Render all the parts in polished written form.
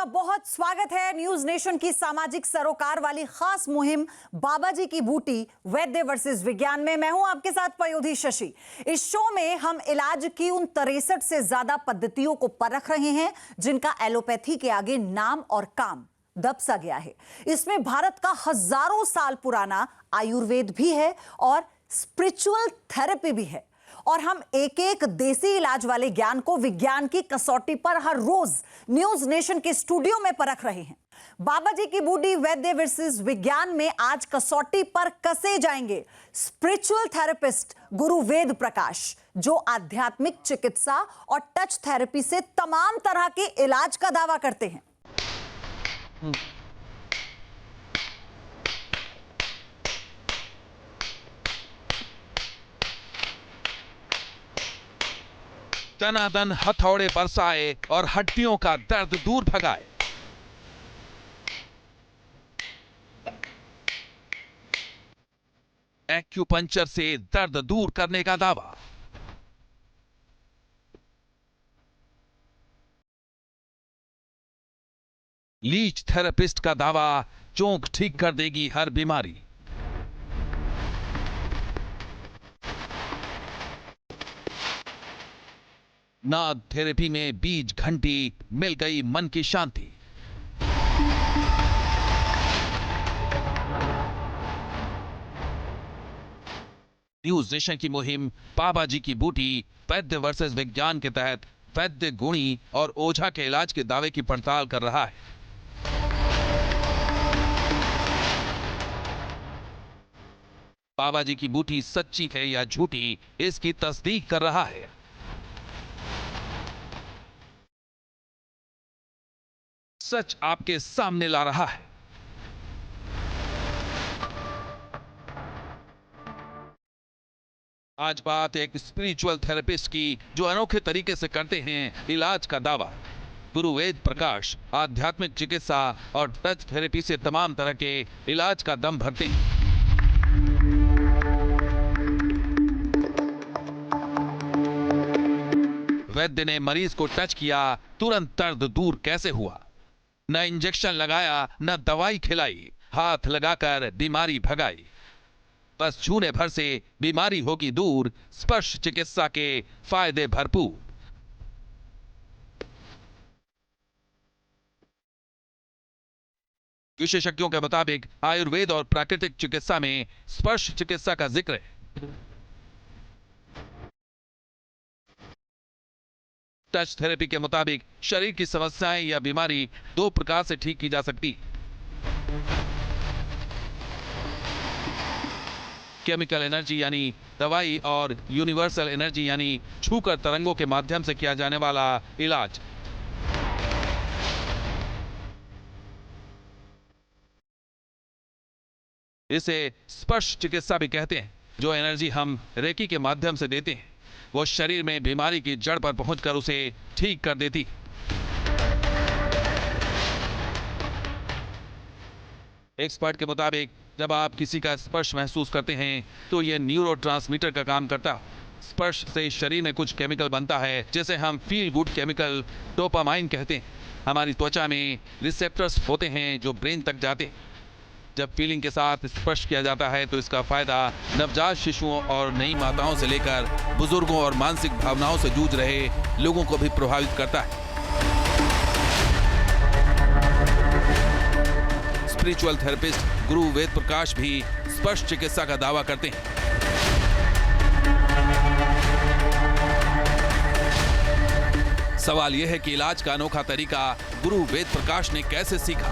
आपका बहुत स्वागत है न्यूज नेशन की सामाजिक सरोकार वाली खास मुहिम बाबा जी की बूटी वैद्य वर्सेस विज्ञान में। मैं हूं आपके साथ पयोधी शशि। इस शो में हम इलाज की उन 63 से ज्यादा पद्धतियों को परख रहे हैं जिनका एलोपैथी के आगे नाम और काम दब सा गया है। इसमें भारत का हजारों साल पुराना आयुर्वेद भी है और स्पिरिचुअल थेरेपी भी है, और हम एक एक देसी इलाज वाले ज्ञान को विज्ञान की कसौटी पर हर रोज न्यूज नेशन के स्टूडियो में परख रहे हैं। बाबा जी की बूटी वैद्य वर्सेस विज्ञान में आज कसौटी पर कसे जाएंगे स्पिरिचुअल थेरेपिस्ट गुरु वेद प्रकाश, जो आध्यात्मिक चिकित्सा और टच थेरेपी से तमाम तरह के इलाज का दावा करते हैं। दनादन हथौड़े बरसाए और हड्डियों का दर्द दूर भगाए। एक्यूपंक्चर से दर्द दूर करने का दावा। लीच थेरेपिस्ट का दावा, चोंक ठीक कर देगी हर बीमारी। नाद थेरेपी में बीज घंटी, मिल गई मन की शांति। न्यूज नेशन की मुहिम बाबा जी की बूटी वैद्य वर्सेस विज्ञान के तहत वैद्य, गुणी और ओझा के इलाज के दावे की पड़ताल कर रहा है। बाबा जी की बूटी सच्ची है या झूठी, इसकी तस्दीक कर रहा है। सच आपके सामने ला रहा है। आज बात एक स्पिरिचुअल थेरेपिस्ट की जो अनोखे तरीके से करते हैं इलाज का दावा। गुरु वेद प्रकाश आध्यात्मिक चिकित्सा और टच थेरेपी से तमाम तरह के इलाज का दम भरते हैं। वैद्य ने मरीज को टच किया, तुरंत दर्द दूर कैसे हुआ। न इंजेक्शन लगाया, न दवाई खिलाई, हाथ लगाकर बीमारी भगाई। बस छूने भर से बीमारी होगी दूर, स्पर्श चिकित्सा के फायदे भरपूर। विशेषज्ञों के मुताबिक आयुर्वेद और प्राकृतिक चिकित्सा में स्पर्श चिकित्सा का जिक्र है। टच थेरेपी के मुताबिक शरीर की समस्याएं या बीमारी दो प्रकार से ठीक की जा सकती। केमिकल एनर्जी यानी दवाई, और यूनिवर्सल एनर्जी यानी छूकर तरंगों के माध्यम से किया जाने वाला इलाज। इसे स्पर्श चिकित्सा भी कहते हैं। जो एनर्जी हम रेकी के माध्यम से देते हैं वो शरीर में बीमारी की जड़ पर पहुंचकर उसे ठीक कर देती। एक्सपर्ट के मुताबिक जब आप किसी का स्पर्श महसूस करते हैं तो यह न्यूरोट्रांसमीटर का काम करता है। स्पर्श से शरीर में कुछ केमिकल बनता है जिसे हम फील गुड केमिकल डोपामाइन कहते हैं। हमारी त्वचा में रिसेप्टर्स होते हैं जो ब्रेन तक जाते हैं। जब फीलिंग के साथ स्पर्श किया जाता है तो इसका फायदा नवजात शिशुओं और नई माताओं से लेकर बुजुर्गों और मानसिक भावनाओं से जूझ रहे लोगों को भी प्रभावित करता है। स्पिरिचुअल थेरेपिस्ट गुरु वेद प्रकाश भी स्पर्श चिकित्सा का दावा करते हैं। सवाल यह है कि इलाज का अनोखा तरीका गुरु वेद प्रकाश ने कैसे सीखा।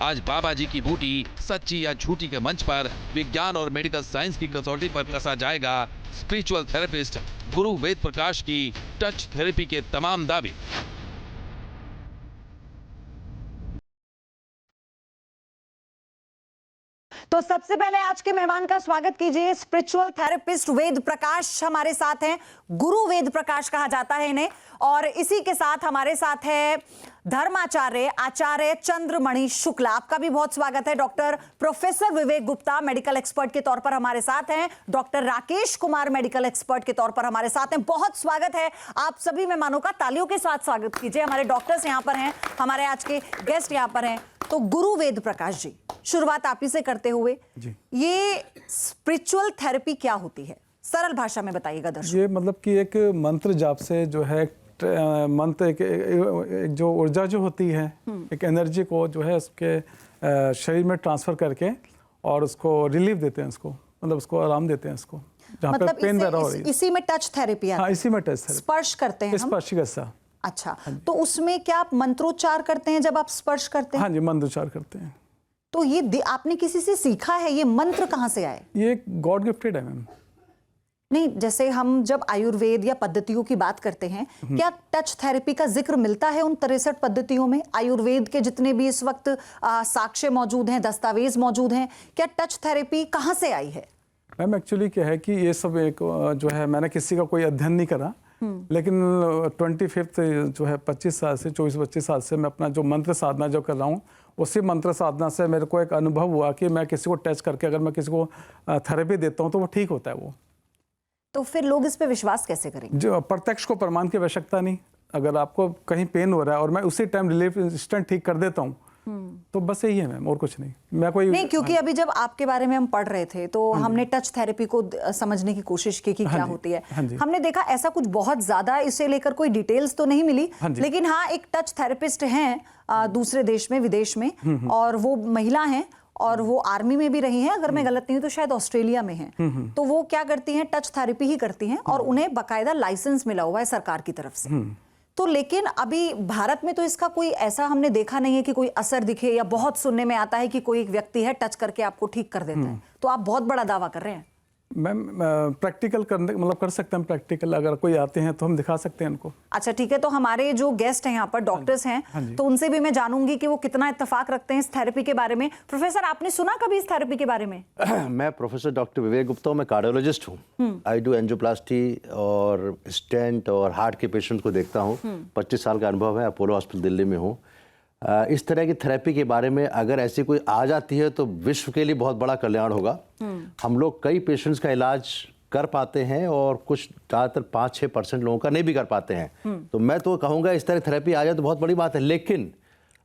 आज बाबा जी की बूटी सच्ची या झूठी के मंच पर विज्ञान और मेडिकल साइंस की कसौटी पर कसा जाएगा स्पिरिचुअल थेरेपिस्ट गुरु वेद प्रकाश की टच थेरेपी के तमाम दावे। तो सबसे पहले आज के मेहमान का स्वागत कीजिए। स्पिरिचुअल थेरेपिस्ट वेद प्रकाश हमारे साथ हैं। गुरु वेद प्रकाश कहा जाता है इन्हें। और इसी के साथ हमारे साथ है धर्माचार्य आचार्य चंद्रमणि शुक्ला। आपका भी बहुत स्वागत है। डॉक्टर प्रोफेसर विवेक गुप्ता मेडिकल एक्सपर्ट के तौर पर हमारे साथ हैं। Doctor Rakesh Kumar medical expert के तौर पर हमारे साथ हैं। बहुत स्वागत है आप सभी मेहमानों का। तालियों के साथ स्वागत कीजिए। हमारे डॉक्टर्स यहाँ पर हैं, हमारे आज के गेस्ट यहाँ पर हैं। तो गुरु वेद प्रकाश जी, शुरुआत आप ही से करते हुए जी, ये स्पिरिचुअल थेरेपी क्या होती है, सरल भाषा में बताइएगा दर्शक। ये मतलब कि एक मंत्र जाप से जो है मंत्र एक जो ऊर्जा जो होती है, एक एनर्जी को जो है उसके शरीर में ट्रांसफर करके और उसको रिलीफ देते हैं, उसको मतलब उसको आराम देते हैं, उसको जहाँ मतलब पे पेन वगैरह हो रही है। इसी में टच थेरेपी है? हाँ, इसी में टच थेरेपी। स्पर्श करते हैं हम? स्पर्श कैसा? अच्छा, तो उसमें क्या आप मंत्रोच्चार करते हैं जब आप स्पर्श करते हैं? हाँ जी, मंत्रोच्चार करते हैं। तो ये आपने किसी से सीखा है? ये मंत्र कहाँ से आए? ये गॉड गिफ्टेड है मैम। नहीं, जैसे हम जब आयुर्वेद या पद्धतियों की बात करते हैं, क्या टच थेरेपी का जिक्र मिलता है उन 63 पद्धतियों में? आयुर्वेद के जितने भी इस वक्त साक्ष्य मौजूद हैं, दस्तावेज मौजूद हैं, क्या टच थेरेपी कहाँ से आई है? मैम एक्चुअली क्या है कि ये सब एक जो है, मैंने किसी का कोई अध्ययन नहीं करा, लेकिन 25 जो है 25 साल से 24-25 साल से मैं अपना जो मंत्र साधना जो कर रहा हूँ, उसी मंत्र साधना से मेरे को एक अनुभव हुआ कि मैं किसी को टच करके अगर मैं किसी को थेरेपी देता हूँ तो वो ठीक होता है। वो तो फिर लोग इस पे विश्वास कैसे करेंगे? जो प्रत्यक्ष को प्रमाण की आवश्यकता नहीं। अगर आपको कहीं पेन हो रहा है और मैं उसी टाइम रिलीफ इंस्टेंट ठीक कर देता हूँ, तो बस यही है मैम, और कुछ नहीं। मैं कोई नहीं, क्योंकि अभी जब आपके बारे में हम पढ़ रहे थे तो हमने टच थेरेपी को समझने की कोशिश की कि क्या होती है। हमने देखा ऐसा कुछ बहुत ज्यादा इसे लेकर कोई डिटेल्स तो नहीं मिली, लेकिन हाँ, एक टच थेरेपिस्ट हैं दूसरे देश में, विदेश में, और वो महिला हैं और वो आर्मी में भी रही हैं, अगर मैं गलत नहीं हूं तो शायद ऑस्ट्रेलिया में हैं। तो वो क्या करती हैं, टच थेरेपी ही करती हैं और उन्हें बाकायदा लाइसेंस मिला हुआ है सरकार की तरफ से। तो लेकिन अभी भारत में तो इसका कोई ऐसा हमने देखा नहीं है कि कोई असर दिखे, या बहुत सुनने में आता है कि कोई एक व्यक्ति है टच करके आपको ठीक कर देता है। तो आप बहुत बड़ा दावा कर रहे हैं। मैम प्रैक्टिकल करने मतलब कर सकते हैं प्रैक्टिकल, अगर कोई आते हैं तो हम दिखा सकते हैं उनको। अच्छा ठीक है, तो हमारे जो गेस्ट हैं यहाँ पर डॉक्टर्स हैं, तो उनसे भी मैं जानूंगी कि वो कितना इत्तेफाक रखते हैं इस थेरेपी के बारे में। प्रोफेसर, आपने सुना कभी इस थेरेपी के बारे में? मैं प्रोफेसर डॉक्टर विवेक गुप्ता हूँ, मैं कार्डियोलॉजिस्ट हूँ। आई डू एंजियोप्लास्टी और स्टेंट और हार्ट के पेशेंट को देखता हूँ। 25 साल का अनुभव है, अपोलो हॉस्पिटल दिल्ली में हूँ। इस तरह की थेरेपी के बारे में अगर ऐसी कोई आ जाती है तो विश्व के लिए बहुत बड़ा कल्याण होगा। हम लोग कई पेशेंट्स का इलाज कर पाते हैं और कुछ ज़्यादातर 5-6% लोगों का नहीं भी कर पाते हैं। तो मैं तो कहूँगा इस तरह थेरेपी आ जाए तो बहुत बड़ी बात है, लेकिन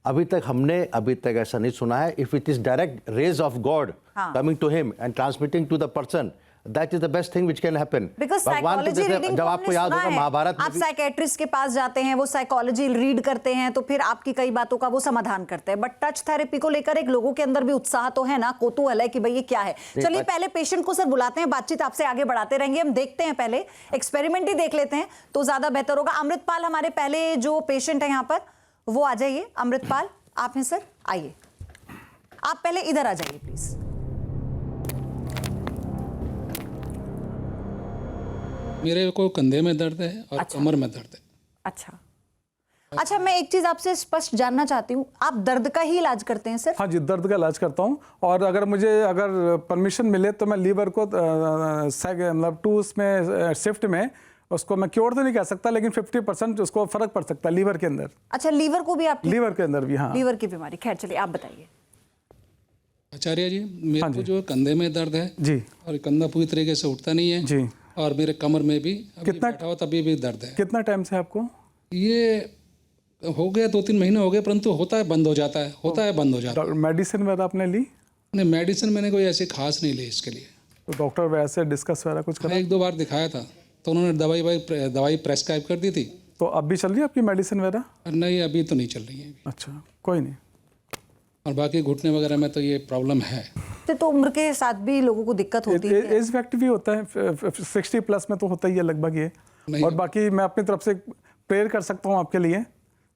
अभी तक ऐसा नहीं सुना है। If it is direct rays of God coming to him and transmitting to the person, that is the best thing which can happen. भगवान जब आपको याद होगा महाभारत में आप साइकेट्रिस्ट के पास जाते हैं, वो साइकोलॉजी रीड करते हैं, तो फिर आपकी कई बातों का वो समाधान करते हैं। बट टच थेरेपी को लेकर एक लोगों के अंदर भी उत्साह तो है ना, कौतूहल है कि भाई ये क्या है। चलिए पहले पेशेंट को सर बुलाते हैं, बातचीत आपसे आगे बढ़ाते रहेंगे। हम देखते हैं, पहले एक्सपेरिमेंट ही देख लेते हैं तो ज्यादा बेहतर होगा। अमृतपाल हमारे पहले जो पेशेंट है यहाँ पर, वो आ जाइए। अमृतपाल आप हैं सर, आइए। आप पहले इधर आ जाइए प्लीज। मेरे को कंधे में दर्द है और कमर में दर्द है। अच्छा, मैं एक चीज आपसे स्पष्ट जानना चाहती हूँ, आप दर्द का ही इलाज करते हैं सर? हाँ जी, दर्द का इलाज करता हूँ, और अगर मुझे परमिशन मिले तो मैं लीवर को मतलब 2 में शिफ्ट में उसको मैं क्योर तो नहीं कह सकता, लेकिन 50% उसको फर्क पड़ सकता है लीवर के अंदर। अच्छा, लीवर को भी आप? लीवर के अंदर भी, हाँ, लीवर की बीमारी। खैर चलिए आप बताइए। आचार्य जी, मेरे को जो कंधे में दर्द है जी, और कंधा पूरी तरीके से उठता नहीं है जी, और मेरे कमर में भी कितना तभी भी दर्द है। कितना टाइम से आपको? ये हो गया 2-3 महीने हो गए, परंतु होता है बंद हो जाता है, होता है बंद हो जाता है। मेडिसिन वगैरह आपने ली? नहीं, मेडिसिन मैंने कोई ऐसी खास नहीं ली इसके लिए। तो डॉक्टर वैसे डिस्कस वगैरह कुछ करा? 1-2 बार दिखाया था तो उन्होंने दवाई प्रेस्क्राइब कर दी थी। तो अब भी चल रही है आपकी मेडिसिन वगैरह? नहीं, अभी तो नहीं चल रही है। अच्छा, कोई नहीं। और बाकी घुटने वगैरह में तो ये प्रॉब्लम है। तो उम्र के साथ भी लोगों को दिक्कत होती है? एज फैक्ट भी होता है, 60+ में तो होता ही है लगभग ये। और बाकी मैं अपनी तरफ से प्रेयर कर सकता हूँ आपके लिए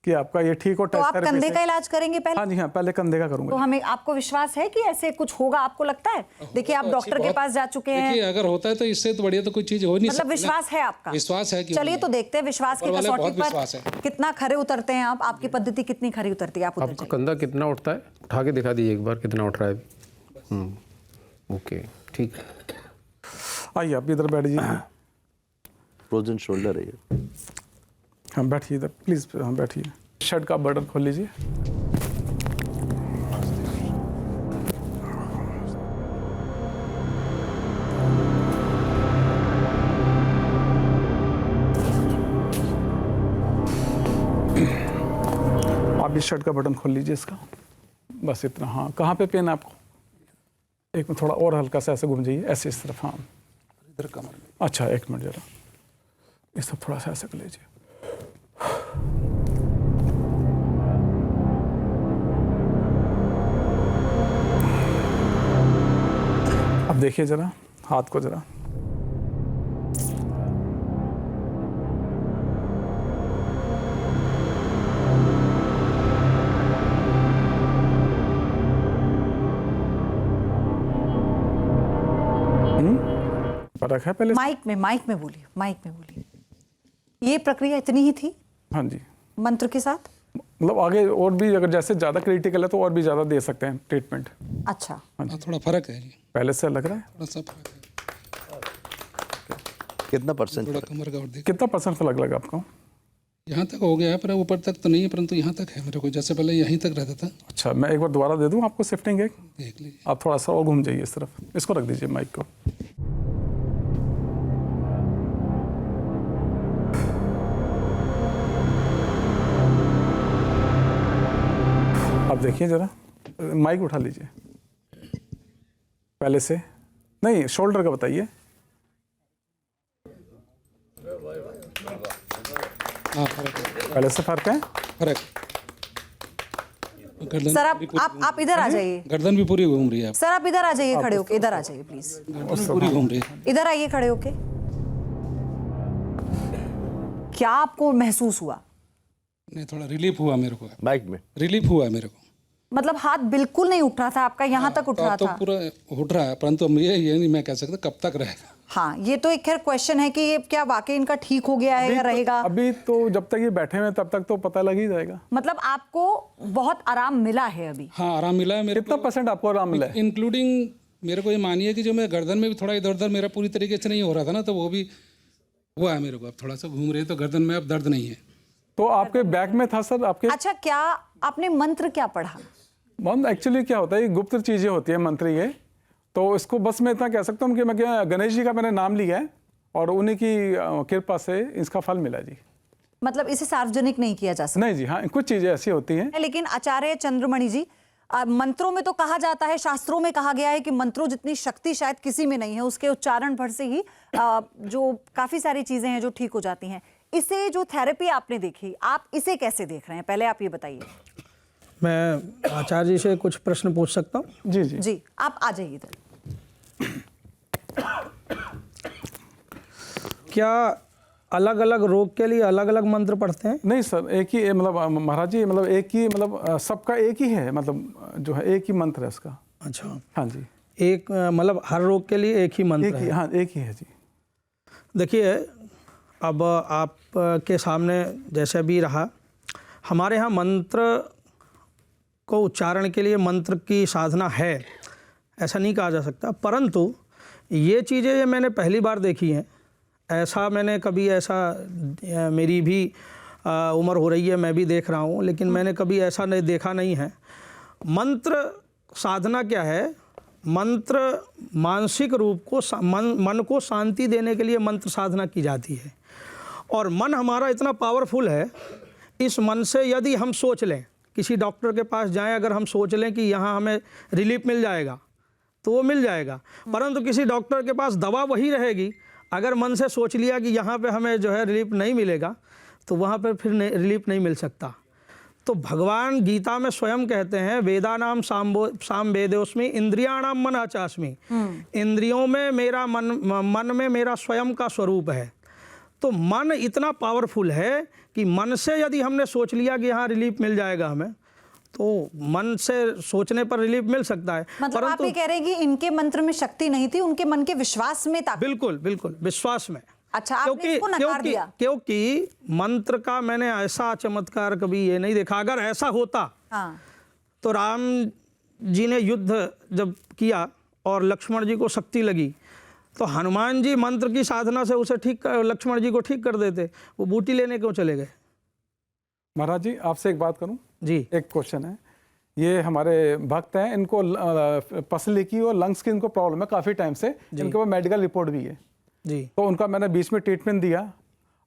कि आपका ये ठीक हो। तो आप कंधे का इलाज करेंगे पहले? हाँ जी, हाँ, पहले कंधे का करूंगा। तो हमें, आपको विश्वास है कि ऐसे कुछ होगा? आपको लगता है? देखिए आप डॉक्टर के पास जा चुके हैं। देखिए, अगर होता है तो इससे तो बढ़िया तो कोई चीज हो नहीं सकती। मतलब विश्वास है आपका? विश्वास है। चलिए तो देखते हैं विश्वास की कसौटी पर कितना खरे उतरते हैं आप। आपकी पद्धति कितनी खरी उतरती है? आप आपका कंधा कितना उठता है? उठा के दिखा दीजिए एक बार, कितना उठ रहा है। ओके, ठीक है। आइए आप इधर बैठ जाइए। फ्रोजन शोल्डर है ये। हाँ बैठिए इधर प्लीज़। हाँ बैठिए। शर्ट का बटन खोल लीजिए। आप इस शर्ट का बटन खोल लीजिए इसका, बस इतना। हाँ कहाँ पे पेन है आपको? एक मिनट, थोड़ा और हल्का सा ऐसे घूम जाइए, ऐसे इस तरफ। हाँ इधर कमर में। अच्छा एक मिनट जरा, इस तरफ थोड़ा सा ऐसे कर लीजिए। अब देखिए जरा हाथ को जरा। फर्क है पहले? माइक में बोलिए, माइक में बोलिए। ये प्रक्रिया इतनी ही थी हाँ जी। मंत्र के साथ? मतलब आगे और भी अगर जैसे ज़्यादा क्रिटिकल है तो और भी ज़्यादा दे सकते हैं ट्रीटमेंट। अच्छा, हाँ, थोड़ा फर्क है जी, पहले से लग रहा है? थोड़ा सा फर्क है। कितना परसेंट? थोड़ा कमर का और देख। कितना परसेंट फर्क लगा आपको? यहाँ तक हो गया है, पर ऊपर तक तो नहीं है, परंतु यहाँ तक है मेरे को। जैसे पहले यहीं तक रहता था। अच्छा मैं एक बार दोबारा दे दूँ आपको शिफ्टिंग एक? देख लीजिए। आप थोड़ा सा और घूम जाइए इस तरफ, इसको रख दीजिए माइक को। अब देखिए जरा, माइक उठा लीजिए। पहले से नहीं, शोल्डर का बताइए। हाँ फर्क है, पहले से फर्क है? फर्क। गर्दन सर भी पूरी आप इधर आ जाइए। गर्दन भी पूरी घूम रही है। सर आप इधर आ जाइए, खड़े होके इधर आ जाइए प्लीज। गर्दन भी पूरी घूम रही है। इधर आइए खड़े होके। क्या आपको महसूस हुआ? नहीं, थोड़ा रिलीफ हुआ मेरे को। माइक में रिलीफ हुआ मेरे को। मतलब हाथ बिल्कुल नहीं उठ रहा था आपका, यहाँ तक उठ रहा तो था? पूरा उठ रहा है, परंतु ये नहीं मैं कह सकता कब तक रहेगा। हाँ ये तो एक खैर क्वेश्चन है कि ये क्या वाकई इनका ठीक हो गया है या रहेगा? अभी तो जब तक ये बैठे हुए तब तक तो पता लग ही जाएगा। मतलब आपको बहुत आराम मिला है अभी? हाँ आराम मिला है मेरे कितना परसेंट आपको आराम मिला है? इंक्लूडिंग मेरे को ये मानिए कि जो मैं गर्दन में भी थोड़ा इधर उधर मेरा पूरी तरीके से नहीं हो रहा था ना, तो वो भी हुआ है मेरे को। अब थोड़ा सा घूम रही है तो गर्दन में अब दर्द नहीं है। तो आपके बैक में था सर आपके? अच्छा, क्या आपने मंत्र क्या पढ़ा? मंत्र एक्चुअली क्या होता है, ये गुप्त चीजें होती है मंत्र ये। तो इसको बस मैं इतना कह सकता हूँ कि मैं क्या, गणेश जी का मैंने नाम लिया है और उन्हीं की कृपा से इसका फल मिला जी। मतलब इसे सार्वजनिक नहीं किया जा सकता? नहीं जी, हाँ कुछ चीजें ऐसी होती हैं। लेकिन आचार्य चंद्रमणि जी, मंत्रों में तो कहा जाता है, शास्त्रों में कहा गया है कि मंत्रों जितनी शक्ति शायद किसी में नहीं है, उसके उच्चारण भर से ही जो काफी सारी चीजें हैं जो ठीक हो जाती हैं। इसे जो थेरेपी आपने देखी, आप इसे कैसे देख रहे हैं, पहले आप ये बताइए। मैं आचार्य जी से कुछ प्रश्न पूछ सकता हूँ? जी जी जी आप आ जाइए इधर। क्या अलग अलग रोग के लिए अलग अलग मंत्र पढ़ते हैं? नहीं सर, एक ही मतलब महाराज जी, मतलब एक ही, मतलब सबका एक ही है, मतलब जो है एक ही मंत्र है इसका। अच्छा, हाँ जी, एक मतलब हर रोग के लिए एक ही मंत्र एक ही, है? हाँ एक ही है जी। देखिए, अब आप के सामने जैसे भी रहा, हमारे यहाँ मंत्र को उच्चारण के लिए मंत्र की साधना है, ऐसा नहीं कहा जा सकता। परंतु ये चीज़ें ये मैंने पहली बार देखी हैं। ऐसा मैंने कभी मेरी भी उम्र हो रही है, मैं भी देख रहा हूँ, लेकिन मैंने कभी ऐसा देखा नहीं है। मंत्र साधना क्या है? मंत्र मानसिक रूप को मन को शांति देने के लिए मंत्र साधना की जाती है। और मन हमारा इतना पावरफुल है, इस मन से यदि हम सोच लें, किसी डॉक्टर के पास जाएं, अगर हम सोच लें कि यहाँ हमें रिलीफ मिल जाएगा तो वो मिल जाएगा। परंतु किसी डॉक्टर के पास दवा वही रहेगी, अगर मन से सोच लिया कि यहाँ पे हमें जो है रिलीफ नहीं मिलेगा तो वहाँ पर फिर रिलीफ नहीं मिल सकता। तो भगवान गीता में स्वयं कहते हैं, वेदानाम साम वेदोस्मि इंद्रियाणाम मन आचास्मि। इंद्रियों में मेरा मन में मेरा स्वयं का स्वरूप है। तो मन इतना पावरफुल है कि मन से यदि हमने सोच लिया कि यहाँ रिलीफ मिल जाएगा हमें, तो मन से सोचने पर रिलीफ मिल सकता है। मतलब आप ये कह रहे हैं कि इनके मंत्र में शक्ति नहीं थी, उनके मन के विश्वास में ताकत? बिल्कुल बिल्कुल, विश्वास में। अच्छा, आपने इसको नकार दिया? क्योंकि मंत्र का मैंने ऐसा चमत्कार कभी ये नहीं देखा। अगर ऐसा होता हाँ। तो राम जी ने युद्ध जब किया और लक्ष्मण जी को शक्ति लगी, तो हनुमान जी मंत्र की साधना से उसे लक्ष्मण जी को ठीक कर देते, वो बूटी लेने क्यों चले गए? महाराज जी आपसे एक बात करूं? जी एक क्वेश्चन है, ये हमारे भक्त हैं, इनको पसली की और लंग्स की इनको प्रॉब्लम है काफ़ी टाइम से, इनके पास मेडिकल रिपोर्ट भी है जी। तो उनका मैंने बीच में ट्रीटमेंट दिया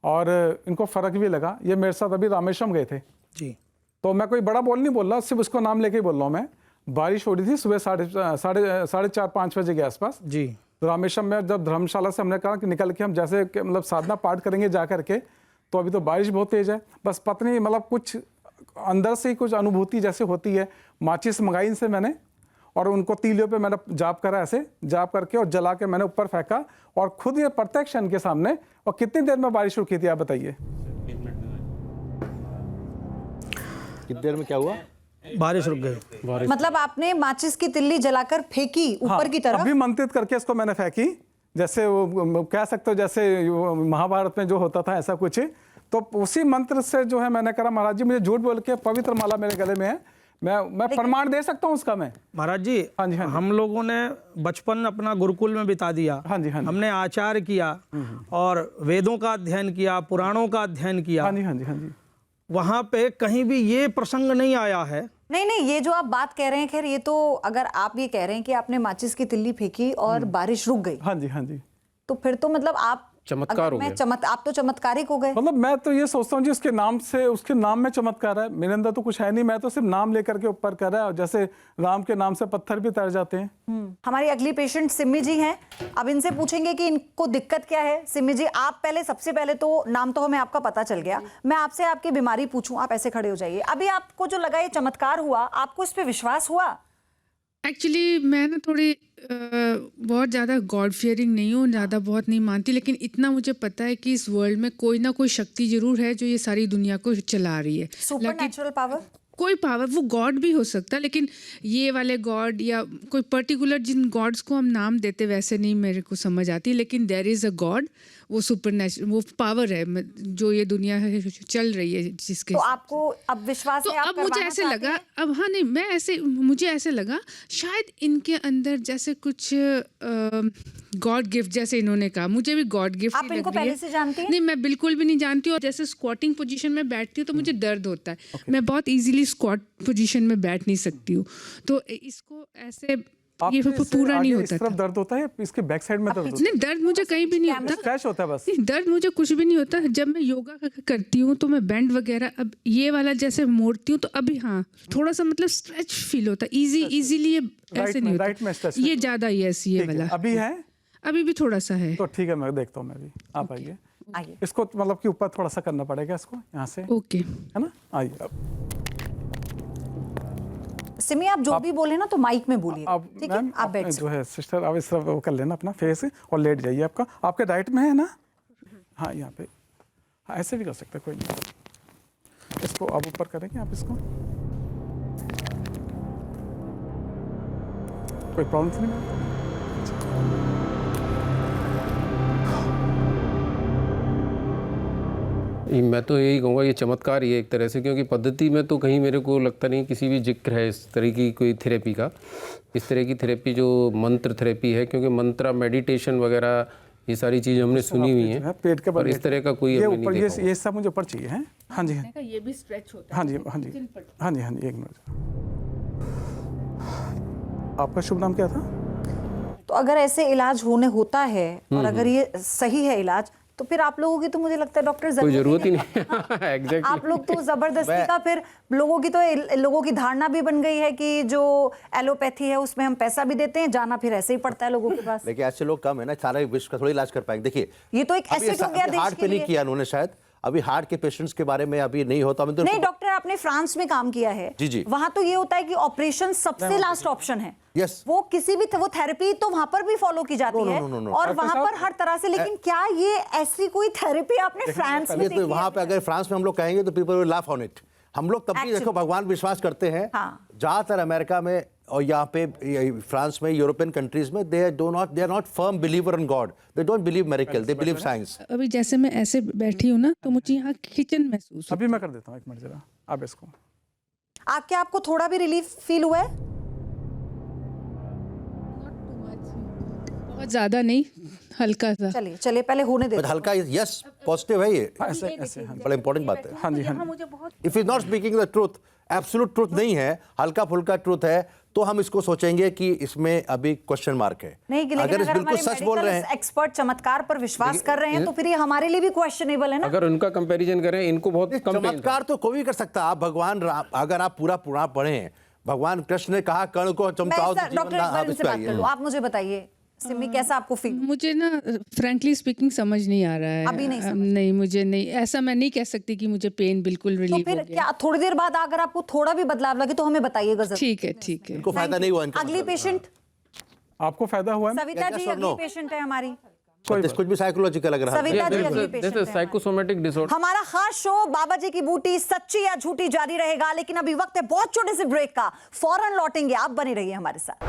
और इनको फ़र्क भी लगा। ये मेरे साथ अभी रामेश्वरम गए थे जी तो मैं कोई बड़ा बोल नहीं बोल रहा, सिर्फ उसका नाम लेके ही बोल रहा हूँ मैं। बारिश हो रही थी सुबह साढ़े 4-5 बजे के आसपास। जी तो रामेश्वरम में जब धर्मशाला से हमने कहा कि निकल के हम जैसे मतलब साधना पाठ करेंगे जा करके, तो अभी तो बारिश बहुत तेज़ है, बस पत्नी मतलब कुछ अंदर से ही कुछ अनुभूति जैसे होती है। माचिस मंगाई इनसे मैंने और उनको तीलियों पे मैंने जाप करा, ऐसे जाप करके और जला के मैंने ऊपर फेंका और खुद ये प्रत्यक्ष इनके सामने। और कितनी देर में बारिश रुकी थी आप बताइए? कितनी देर में क्या हुआ? बारिश रुक गई। मतलब आपने माचिस की तिल्ली जलाकर फेंकी ऊपर की तरफ? अभी मंत्रित करके इसको मैंने फेंकी, जैसे वो कह सकते हो जैसे महाभारत में जो होता था ऐसा कुछ। तो उसी मंत्र से जो है मैंने कहा महाराज जी मुझे झूठ बोल के पवित्र माला मेरे गले में है, मैं प्रमाण दे सकता हूँ उसका मैं। महाराज जी हाँ जी, हाँ जी। हम लोगों ने बचपन अपना गुरुकुल में बिता दिया। हाँ जी, हाँ जी। हमने आचार किया और वेदों का अध्ययन किया, पुराणों का अध्ययन किया। हाँ जी, हाँ जी, हाँ जी। वहाँ पे कहीं भी ये प्रसंग नहीं आया है। नहीं, ये जो आप बात कह रहे हैं, खैर ये तो अगर आप ये कह रहे हैं कि आपने माचिस की तिल्ली फेंकी और बारिश रुक गई, हाँ जी, हाँ जी, तो फिर तो मतलब आप चमत्कार हो गया। आप तो चमत्कारिक हो गए। मतलब मैं तो ये सोचता हूँ जी उसके नाम से, उसके नाम में चमत्कार है, मेरे अंदर तो कुछ है नहीं, मैं तो सिर्फ नाम लेकर के ऊपर कर रहा है। जैसे राम के नाम से पत्थर भी तर जाते हैं। हमारी अगली पेशेंट सिमी जी हैं, अब इनसे पूछेंगे कि इनको दिक्कत क्या है। सिमी जी आप सबसे पहले तो नाम तो हमें आपका पता चल गया, मैं आपसे आपकी बीमारी पूछूं, आप ऐसे खड़े हो जाइए। अभी आपको जो लगा ये चमत्कार हुआ, आपको इस पे विश्वास हुआ? एक्चुअली मैं ना थोड़ी बहुत ज़्यादा गॉड फियरिंग नहीं हूँ, ज़्यादा बहुत नहीं मानती, लेकिन इतना मुझे पता है कि इस वर्ल्ड में कोई ना कोई शक्ति जरूर है जो ये सारी दुनिया को चला रही है। Supernatural power? कोई पावर, वो गॉड भी हो सकता है, लेकिन ये वाले गॉड या कोई पर्टिकुलर जिन गॉड्स को हम नाम देते वैसे नहीं मेरे को समझ आती, लेकिन देयर इज़ अ गॉड, वो सुपरनैचुरल, वो पावर है जो ये दुनिया है चल रही है जिसके। तो आपको अब विश्वास तो है? अब मुझे ऐसे लगा, अब हाँ नहीं मैं ऐसे, मुझे ऐसे लगा शायद इनके अंदर जैसे कुछ गॉड गिफ्ट, जैसे इन्होंने कहा, मुझे भी गॉड गिफ्ट आप इनको पहले से जानती हैं? नहीं, मैं बिल्कुल भी नहीं जानती हूँ। और जैसे स्क्वाटिंग पोजीशन में बैठती हूँ तो मुझे दर्द होता है, मैं बहुत इजीली स्क्वाट पोजीशन में बैठ नहीं सकती हूँ, तो इसको ऐसे ये पूरा नहीं होता। इस तरफ दर्द होता है, इसके बैक साइड में दर्द होता है? नहीं, दर्द मुझे कहीं भी नहीं होता, स्ट्रेच होता है बस। नहीं दर्द मुझे कुछ भी नहीं होता। जब मैं योगा करती हूँ तो मैं बैंड वगैरह, अब ये वाला जैसे मोड़ती हूँ तो अभी हाँ थोड़ा सा मतलब स्ट्रेच फील होता है, इजीली ये ऐसे नहीं होता, ये ज्यादा ही ऐसी ये वाला अभी है, अभी भी थोड़ा सा है। तो ठीक है मैं देखता हूँ मैं भी। आप आइए, आइए। इसको मतलब कि ऊपर थोड़ा सा करना पड़ेगा इसको यहाँ से, ओके है ना? आइए अब सिमी आप जो भी बोले ना तो माइक में बोलिए, आप ठीक है? मैम आप बैठ जो है सिस्टर आप इस तरफ वो कर लेना अपना फेस और लेट जाइए। आपके राइट में है ना? हाँ यहाँ पे, हाँ ऐसे भी कर सकते हैं, कोई नहीं। इसको आप ऊपर करेंगे आप इसको, कोई प्रॉब्लम तो नहीं? मैं तो यही कहूँगा ये चमत्कार ही है एक तरह से, क्योंकि पद्धति में तो कहीं मेरे को लगता नहीं किसी भी जिक्र है इस तरह की कोई थेरेपी का। इस तरह की थेरेपी जो मंत्र थेरेपी है, क्योंकि मंत्र मेडिटेशन वगैरह ये सारी चीज़ हमने सुनी हुई हैं, पेट के पर इस तरह का कोई ये हमने ऊपर नहीं देखा। ये सब मुझे ऊपर चाहिए है। हाँ जी, ये भी स्ट्रेच होता हाँ जी, हाँ जी, हाँ जी, हाँ जी, एक मिनट। आपका शुभ नाम क्या था? तो अगर ऐसे इलाज होता है और अगर ये सही है इलाज, तो फिर आप लोगों की तो मुझे लगता है डॉक्टर कोई ज़रूरत ही नहीं नहीं। एग्जैक्टली आप लोग तो जबरदस्ती का, फिर लोगों की धारणा भी बन गई है कि जो एलोपैथी है उसमें हम पैसा भी देते हैं, जाना फिर ऐसे ही पड़ता है लोगों के पास। लेकिन ऐसे लोग कम है ना, सारा विश्व का थोड़ी इलाज कर पाएंगे। देखिए ये तो एक एसेट हो गया देश हार्ट के पे नहीं लिए। किया उन्होंने, शायद अभी हार्ट के पेशेंट्स के बारे में अभी नहीं होता। तो नहीं डॉक्टर, आपने फ्रांस में काम किया है, जी। वहां तो ये होता है कि ऑपरेशन सबसे लास्ट ऑप्शन है। Yes. वो किसी भी वो थेरेपी तो वहां पर भी फॉलो की जाती है no. और वहां पर हर तरह से। लेकिन क्या ये ऐसी कोई थेरेपी आपने फ्रांस में ये देखी तो वहां पे अगर फ्रांस में हम लोग कहेंगे तो people will laugh on it. हम लोग तब भी देखो भगवान विश्वास करते हैं। हाँ। ज्यादातर अमेरिका में और यहाँ पे फ्रांस में, यूरोपियन कंट्रीज में, they are not firm believer in God, they don't believe miracle, they believe science. अभी जैसे मैं ऐसे बैठी हूँ ना तो मुझे यहाँ किचन महसूस अभी मैं कर देता हूँ, एक मिनट जरा आप इसको। आपको थोड़ा भी रिलीफ फील हुआ है? बहुत ज़्यादा नहीं, हल्का सा। चलिए चलिए पहले होने बट देते हैं। हल्का यस पॉजिटिव है ये, ऐसे ऐसे हाँ बड़ा इंपॉर्टेंट बात है। हाँ जी हाँ जी। If is not speaking the truth, absolute truth नहीं है, हल्का फुल्का ट्रूथ है, तो हम इसको सोचेंगे कि इसमें अभी क्वेश्चन मार्क है। नहीं लेकिन अगर अगर बिल्कुल हमारे सच बोल रहे हैं, मेडिकल एक्सपर्ट चमत्कार पर विश्वास कर रहे हैं तो फिर ये हमारे लिए भी क्वेश्चनेबल है ना। अगर उनका कंपैरिजन करें, इनको बहुत कम पेन था। चमत्कार तो कोई भी कर सकता है। आप भगवान अगर आप पूरा पुराण पढ़ें, भगवान कृष्ण ने कहा कर्ण को मैं चमकाओ तो डॉक्टर जीवन इकबाल इस से पे बात आइए। कर लूं, आप मुझे बताइए सिमी कैसा आपको फील? मुझे ना फ्रैंकली स्पीकिंग समझ नहीं आ रहा है अभी नहीं समझ? नहीं, मुझे नहीं, ऐसा मैं नहीं कह सकती कि मुझे पेन बिल्कुल तो रिलीव हो फिर गया। क्या थोड़ी देर बाद अगर आपको थोड़ा भी बदलाव लगे तो हमें बताइएगा जरूर। ठीक है, ठीक है। इनको फायदा नहीं हुआ इनका अगली मतलब। पेशेंट आपको फायदा हुआ है? सविता Yes जी or अगली no? पेशेंट है हमारी। कुछ भी साइकोलॉजिकल लग रहा है। सविता जी अगली दिस पेशेंट इज है। Psychosomatic disorder. हमारा खास शो बाबा जी की बूटी सच्ची या झूठी जारी रहेगा, लेकिन अभी वक्त है बहुत छोटे से ब्रेक का, फौरन लौटेंगे, आप बने रहिए हमारे साथ।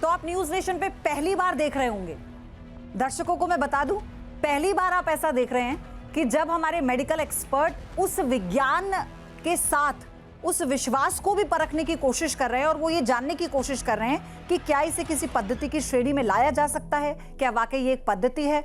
तो आप न्यूज नेशन पे पहली बार देख रहे होंगे, दर्शकों को मैं बता दूं, पहली बार आप ऐसा देख रहे हैं कि जब हमारे मेडिकल एक्सपर्ट उस विज्ञान के साथ उस विश्वास को भी परखने की कोशिश कर रहे हैं और वो ये जानने की कोशिश कर रहे हैं कि क्या इसे किसी पद्धति की श्रेणी में लाया जा सकता है, क्या वाकई ये एक पद्धति है।